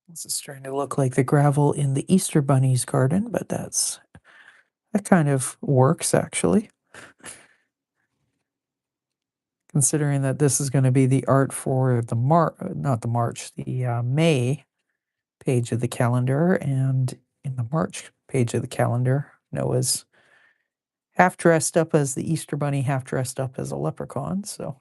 This is starting to look like the gravel in the Easter Bunny's garden, but that kind of works actually, considering that this is going to be the art for the not the March, the May page of the calendar, and in the March page of the calendar, Noah's half dressed up as the Easter Bunny, half dressed up as a leprechaun. So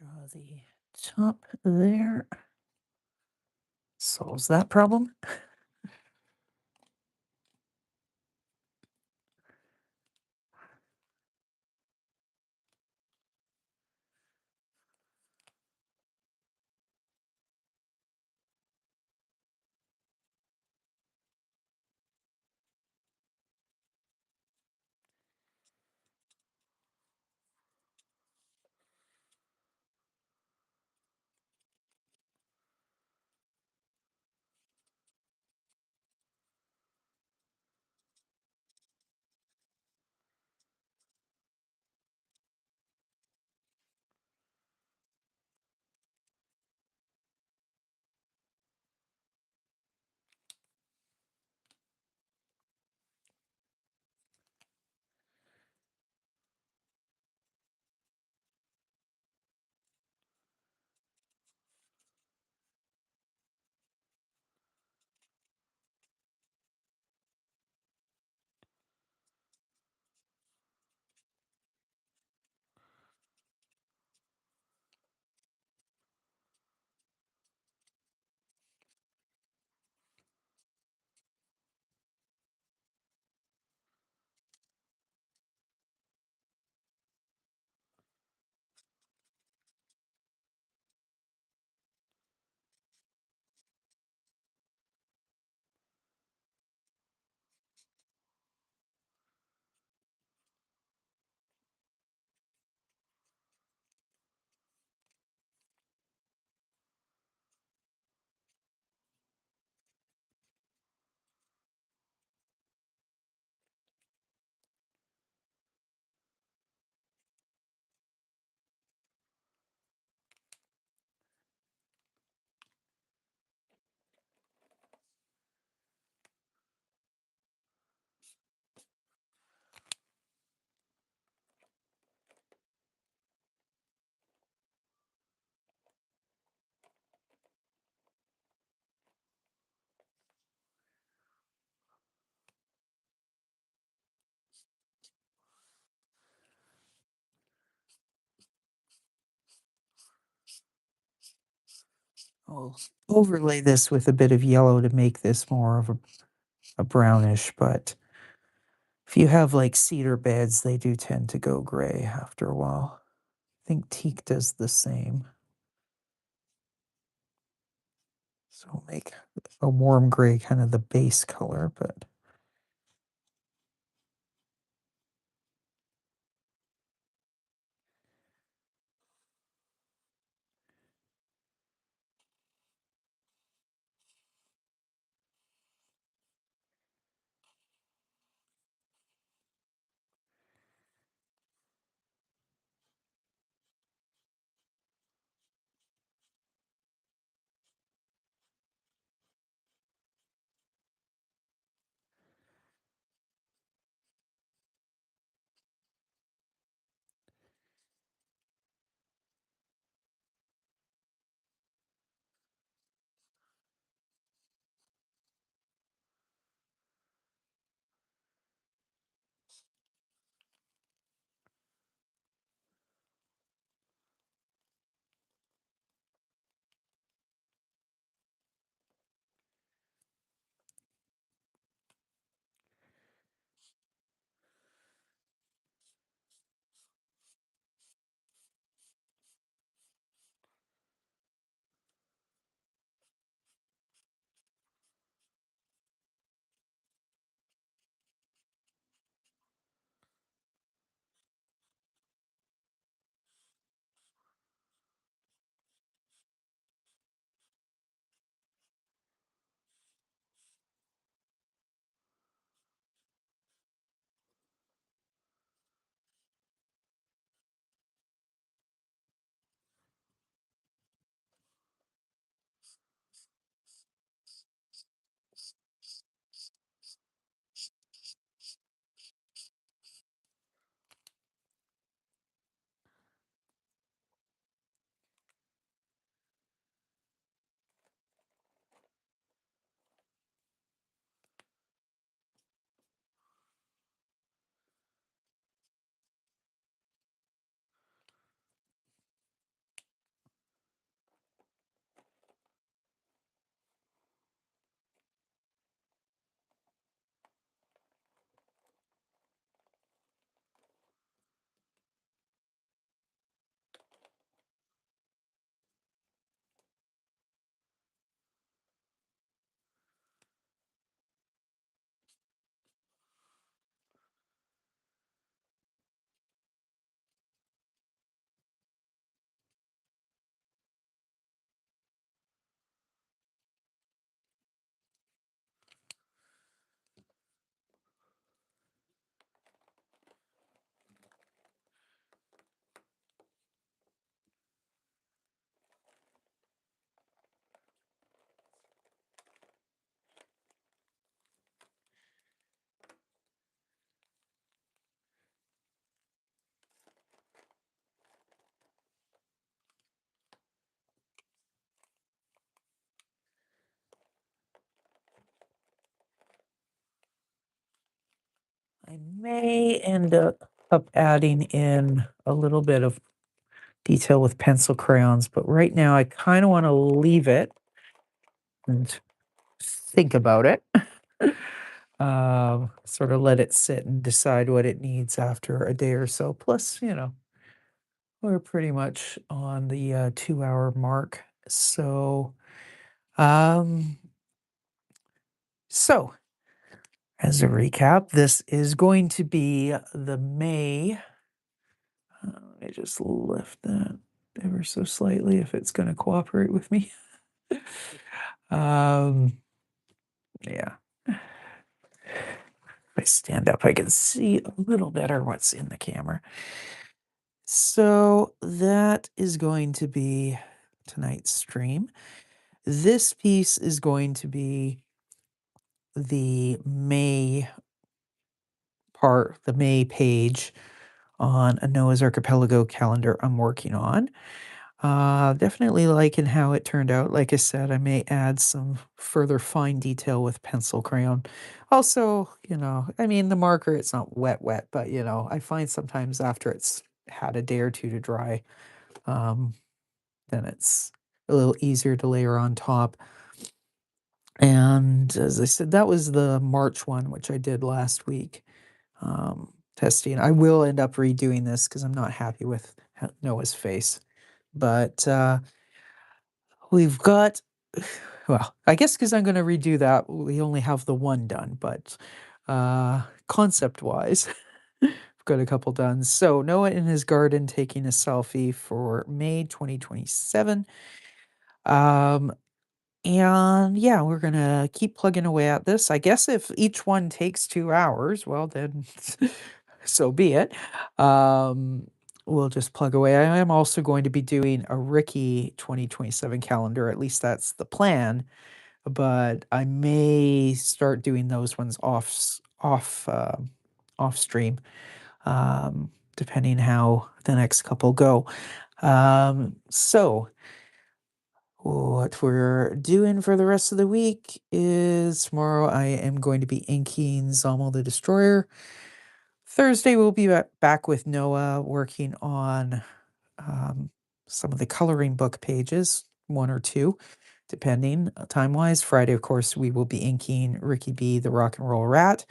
Draw the top there. Solves that problem. I'll overlay this with a bit of yellow to make this more of a brownish, but if you have like cedar beds, they do tend to go gray after a while. I think teak does the same. So we'll make a warm gray kind of the base color, but I may end up adding in a little bit of detail with pencil crayons, but right now I kind of want to leave it and think about it. Sort of let it sit and decide what it needs after a day or so. Plus, we're pretty much on the 2 hour mark. Um, so as a recap, this is going to be the May. Let me just lift that ever so slightly if it's going to cooperate with me. um, yeah. If I stand up, I can see a little better what's in the camera. So that is going to be tonight's stream. This piece is going to be the May part, the May page on a Noah's Archipelago calendar I'm working on. Definitely liking how it turned out. Like I said, I may add some further fine detail with pencil crayon. Also, I mean, the marker, it's not wet, but I find sometimes after it's had a day or two to dry, um, then it's a little easier to layer on top. And as I said, that was the March one, which I did last week, testing. I will end up redoing this because I'm not happy with Noah's face. But we've got, well, I guess because I'm going to redo that, we only have the one done, but concept-wise, I've got a couple done. So Noah in his garden taking a selfie for May 2027. And yeah, we're gonna keep plugging away at this. I guess if each one takes 2 hours, well then so be it. Um, we'll just plug away. I am also going to be doing a Ricky 2027 calendar. At least that's the plan. But I may start doing those ones off stream, depending how the next couple go. So what we're doing for the rest of the week is tomorrow I am going to be inking Zommel the Destroyer. Thursday we'll be back with Noah working on some of the coloring book pages, one or two, depending time-wise. Friday, of course, we will be inking Ricky B, the Rock and Roll Rat.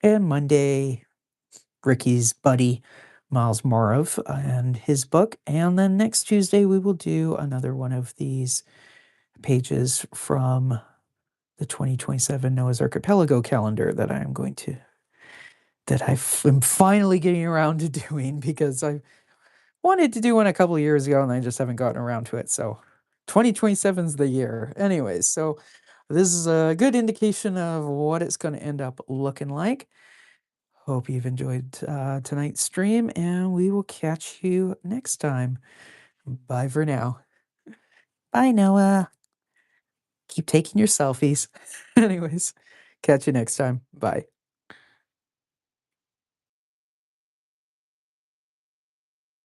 And Monday, Ricky's buddy, Miles Morov, and his book. And then next Tuesday, we will do another one of these pages from the 2027 Noah's Archipelago calendar that I'm finally getting around to doing because I wanted to do one a couple of years ago and I just haven't gotten around to it. So 2027 is the year. Anyways, so this is a good indication of what it's going to end up looking like. Hope you've enjoyed tonight's stream, and we will catch you next time. Bye for now. Bye, Noah. Keep taking your selfies. Anyways, catch you next time. Bye.